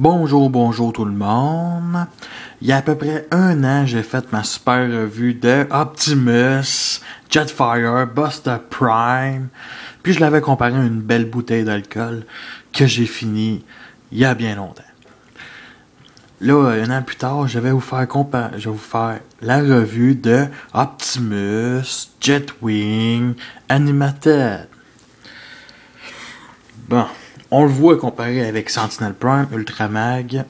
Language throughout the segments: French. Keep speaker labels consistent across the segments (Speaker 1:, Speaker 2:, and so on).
Speaker 1: Bonjour, bonjour tout le monde. Il y a à peu près un an, j'ai fait ma super revue de Optimus, Jetfire, Buster Prime. Puis je l'avais comparé à une belle bouteille d'alcool que j'ai fini il y a bien longtemps. Là, un an plus tard, je vais vous faire la revue de Optimus, Jetwing, Animated. Bon, on le voit comparé avec Sentinel Prime, Ultramag,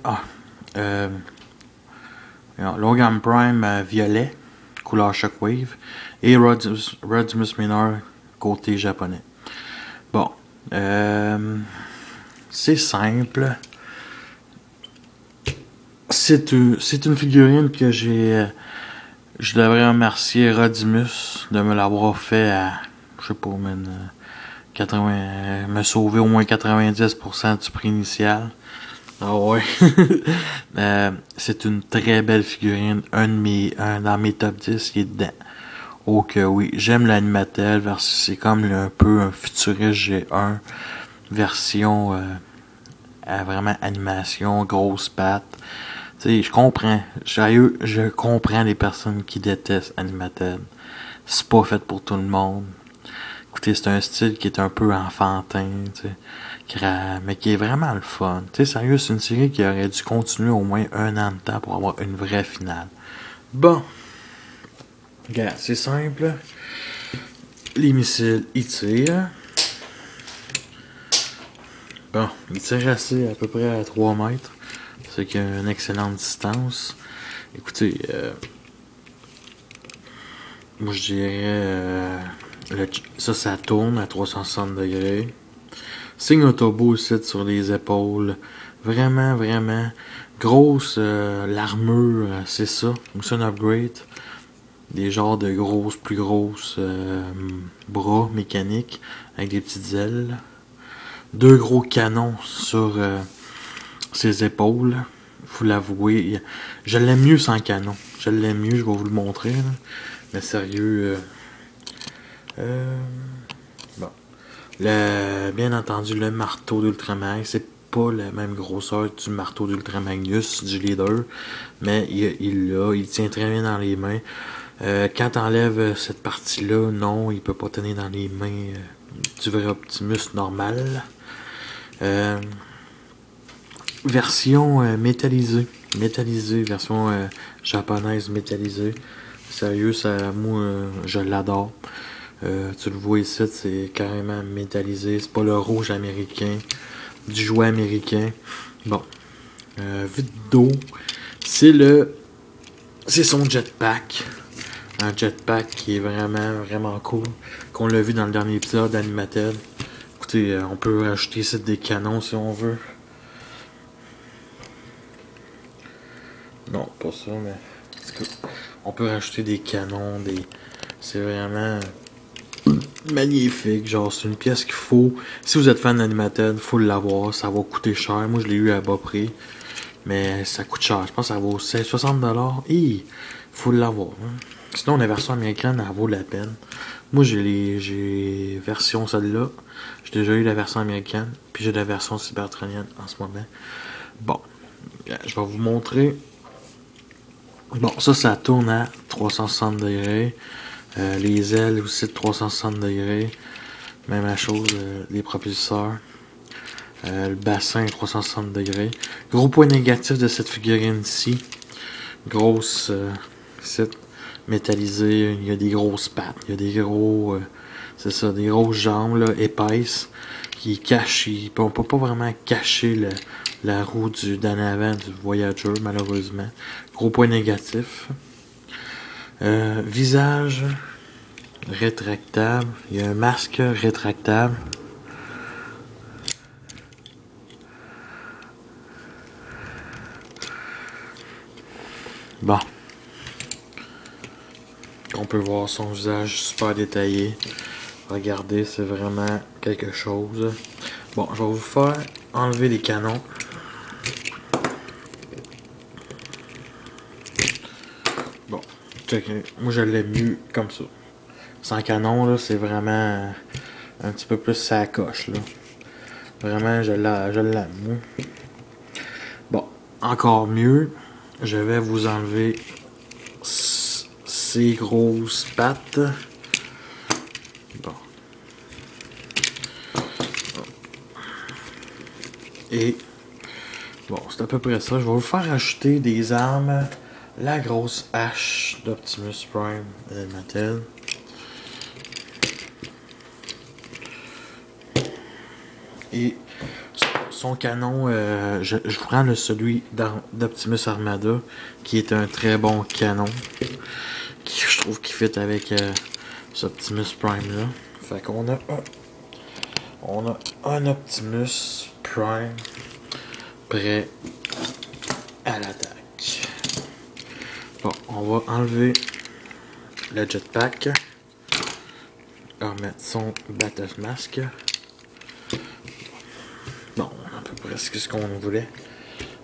Speaker 1: Logan Prime violet, couleur Shockwave, et Rodimus Minor côté japonais. Bon, c'est simple. C'est une figurine que je devrais remercier Rodimus de me l'avoir fait à, je sais pas, 80, me sauver au moins 90% du prix initial. Ah ouais. C'est une très belle figurine. Dans mes top 10, il est dedans. Oh que oui, j'aime l'Animatel. C'est comme un peu un futuriste G1 version à vraiment animation, grosse patte. Tu sais, je comprends. Je comprends les personnes qui détestent Animatel. C'est pas fait pour tout le monde. Écoutez, c'est un style qui est un peu enfantin, tu sais, mais qui est vraiment le fun. Tu sais, sérieux, c'est une série qui aurait dû continuer au moins un an de temps pour avoir une vraie finale. Bon, regarde, c'est simple. Les missiles, ils tirent. Bon, ils tirent assez à peu près à 3 mètres. C'est qu'il y a une excellente distance. Écoutez, moi je dirais... ça tourne à 360 degrés. Signe Autobo ici sur les épaules. Vraiment, vraiment. Grosse, l'armure, c'est ça. C'est un upgrade. Des genres de plus grosses bras mécaniques avec des petites ailes. 2 gros canons sur ses épaules. Faut l'avouer. Je l'aime mieux sans canon. Je l'aime mieux, je vais vous le montrer. Là. Mais sérieux... bon. Bien entendu, le marteau d'Ultramag, c'est pas la même grosseur du marteau d'Ultramagnus, du leader, mais il tient très bien dans les mains. Quand t'enlèves cette partie-là, non, il peut pas tenir dans les mains du vrai Optimus normal. Version métallisée, version japonaise métallisée. Sérieux, moi, je l'adore. Tu le vois ici, c'est carrément métallisé. C'est pas le rouge américain, du jouet américain. Bon. Vide d'eau. C'est son jetpack. Un jetpack qui est vraiment, vraiment cool. Qu'on l'a vu dans le dernier épisode d'Animated. Écoutez, on peut rajouter ici des canons si on veut. Non, pas ça, mais... On peut rajouter des canons, c'est vraiment... magnifique, genre c'est une pièce qu'il faut, si vous êtes fan d'Animated, faut l'avoir, ça va coûter cher, moi je l'ai eu à bas prix, mais ça coûte cher, je pense que ça vaut 60$, et faut l'avoir, hein. Sinon la version américaine, elle vaut la peine. Moi j'ai version celle-là, j'ai déjà eu la version américaine, puis j'ai la version cybertronienne en ce moment. Bon, je vais vous montrer. Bon, ça tourne à 360 degrés. Les ailes aussi de 360 degrés. Même chose, les propulseurs. Le bassin 360 degrés. Gros point négatif de cette figurine-ci. Grosse site métallisée. Il y a des grosses pattes. Il y a des gros... c'est ça, des grosses jambes là, épaisses. Qui cachent... On peut pas vraiment cacher la roue d'en avant du Voyager, malheureusement. Gros point négatif. Visage rétractable. Il y a un masque rétractable. Bon. On peut voir son visage super détaillé. Regardez, c'est vraiment quelque chose. Bon, je vais vous faire enlever les canons. Bon, checkez. Moi je l'aime mieux comme ça. Sans canon, là, c'est vraiment un petit peu plus sa coche, là. Vraiment, je l'aime, moi. encore mieux, je vais vous enlever ces grosses pattes. Bon. Et bon, c'est à peu près ça. Je vais vous faire acheter des armes. La grosse hache d'Optimus Prime Mattel. Et son canon, je vous prends celui d'Optimus Armada, qui est un très bon canon. Qui je trouve qu'il fit avec ce Optimus Prime là. Fait qu'on a un Optimus Prime prêt à l'attaque. Bon, on va enlever le jetpack. Remettre son battle mask. Bon, à peu près ce qu'on voulait.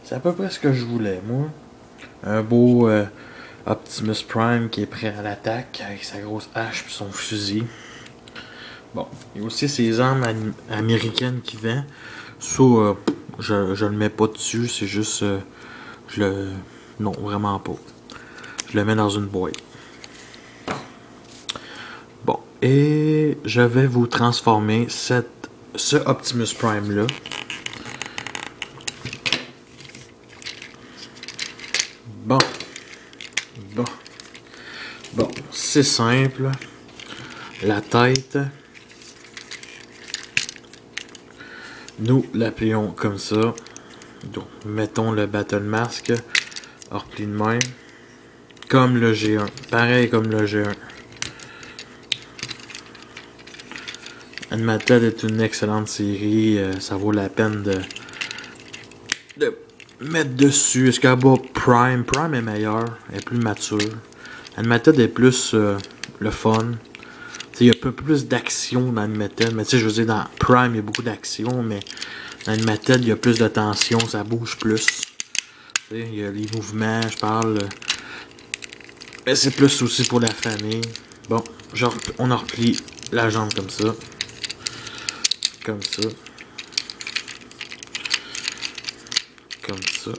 Speaker 1: C'est à peu près ce que je voulais, moi. Un beau Optimus Prime qui est prêt à l'attaque avec sa grosse hache et son fusil. Bon, il y a aussi ces armes américaines qui vendent. Ça, je le mets pas dessus, c'est juste... non, vraiment pas. Je le mets dans une boîte. Bon, et je vais vous transformer ce Optimus Prime là. Bon, c'est simple. La tête, nous l'appelons comme ça. Donc, mettons le Battle Mask, repli de même, comme le G1, pareil comme le G1. Animated est une excellente série, ça vaut la peine de mettre dessus. Est-ce qu'à bas Prime est meilleur, est plus mature. Animated est plus le fun. Il y a un peu plus d'action dans Animated, mais tu sais, je veux dire, dans Prime, il y a beaucoup d'action, mais dans Animated, il y a plus de tension, ça bouge plus. Il y a les mouvements, je parle. Mais c'est plus aussi pour la famille. Bon, genre, on a replie la jambe comme ça. Comme ça. Comme ça.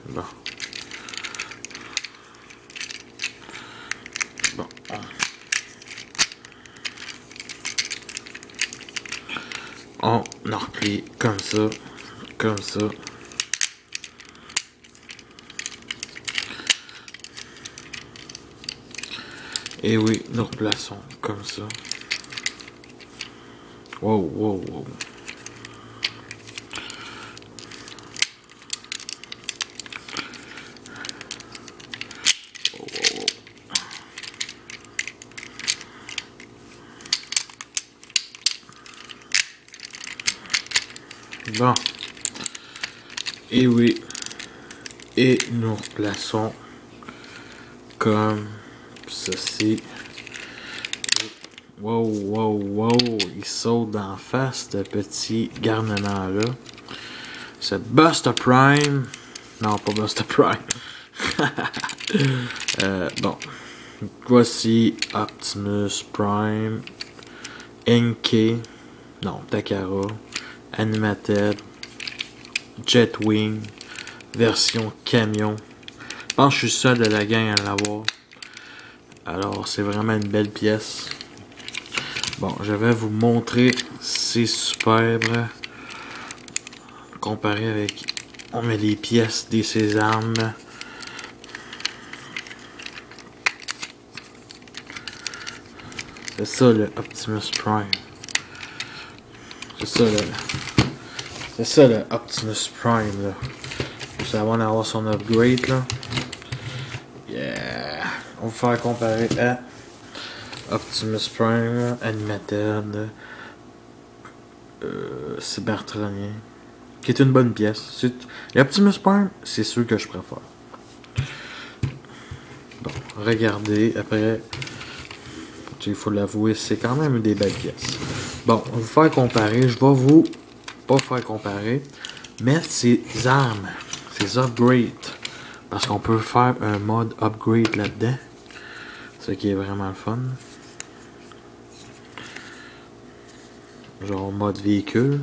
Speaker 1: Bon. Bon. On en replie comme ça. Comme ça. Et oui, nous replaçons comme ça. Wow, wow, wow. Bon. Et oui. Et nous replaçons comme ceci. Wow, wow, wow. Il saute d'en face, ce petit garnement-là. C'est Buster Prime. Non, pas Buster Prime. Bon. Voici Optimus Prime. NK. Non, Takara. Animated. Jetwing. Version camion. Je pense que je suis seul de la gang à l'avoir. Alors, c'est vraiment une belle pièce. Bon, je vais vous montrer. C'est superbe. Comparé avec... On met les pièces de ces armes. C'est ça le Optimus Prime. C'est ça le Optimus Prime là. Ça va en avoir son upgrade là. Yeah. On va faire comparer à Optimus Prime, Animated, Cybertronien, qui est une bonne pièce. L'Optimus Prime, c'est ceux que je préfère. Bon, regardez, après, il faut l'avouer, c'est quand même des belles pièces. Bon, on va vous faire comparer, je vais vous pas faire comparer, mais ces armes, ces upgrades Parce qu'on peut faire un mode upgrade là-dedans. Ce qui est vraiment le fun. Genre mode véhicule.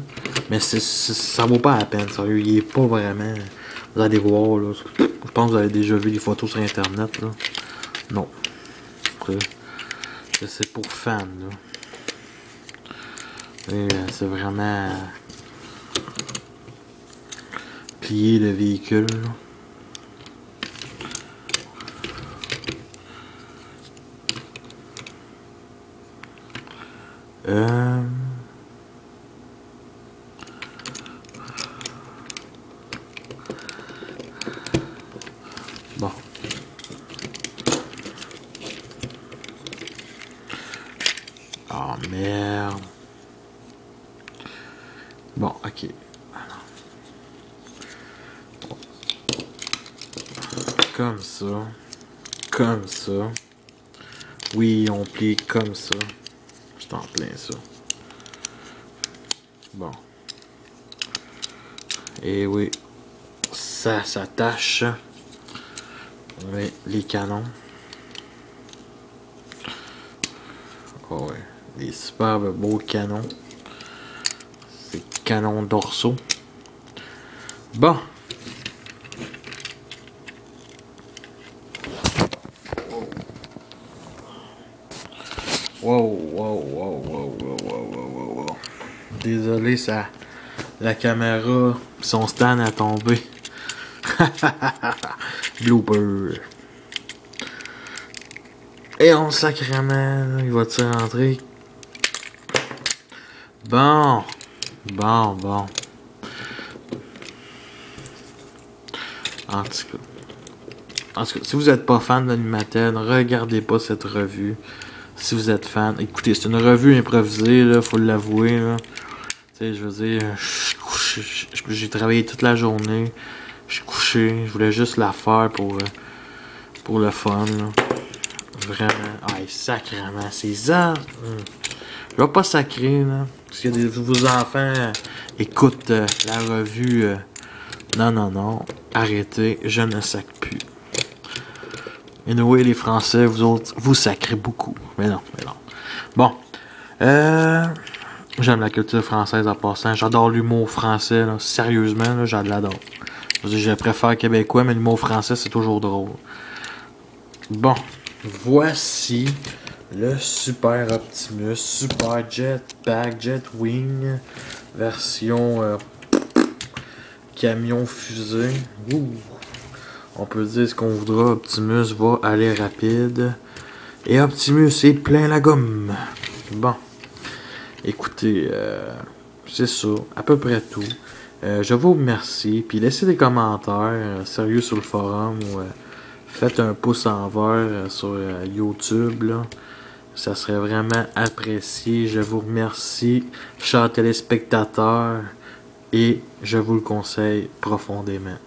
Speaker 1: Mais ça vaut pas la peine, sérieux. Il est pas vraiment. Vous allez voir là. Je pense que vous avez déjà vu les photos sur internet là. Non. C'est pour fans là. C'est vraiment plier le véhicule là. Bon. Oh merde. Bon, ok. Comme ça. Comme ça. Oui, on plie comme ça. Je t'en plein ça. Bon. Et oui. Ça s'attache. Oui, les canons. Oh ouais. Des superbes beaux canons. Ces canons dorsaux. Bon. Wow. Désolé, ça. La caméra, son stand a tombé. Blooper. Et on sacrément, il va-tu rentrer? Bon. En tout cas, si vous n'êtes pas fan d'Animated, regardez pas cette revue. Si vous êtes fan, écoutez, c'est une revue improvisée, là, faut l'avouer. Tu sais, je veux dire, j'ai travaillé toute la journée. Je suis couché, je voulais juste la faire pour le fun. Là. Vraiment. Ah, sacrément, c'est ça. Je vais pas sacrer, là. Parce que vos enfants écoutent la revue. Non. Arrêtez, je ne sac plus. Anyway, les Français, vous autres, vous sacrez beaucoup. Mais non. Bon. J'aime la culture française en passant. J'adore l'humour français, là. Sérieusement, là, j'adore. Je préfère québécois, mais l'humour français, c'est toujours drôle. Bon. Voici le Super Optimus, Super Jetpack, Jetwing, version camion fusée. Ouh. On peut dire ce qu'on voudra, Optimus va aller rapide. Et Optimus est plein la gomme. Bon. Écoutez, c'est ça, à peu près tout. Je vous remercie. Puis laissez des commentaires sérieux sur le forum ou faites un pouce en vert sur YouTube. Là. Ça serait vraiment apprécié. Je vous remercie, chers téléspectateurs. Et je vous le conseille profondément.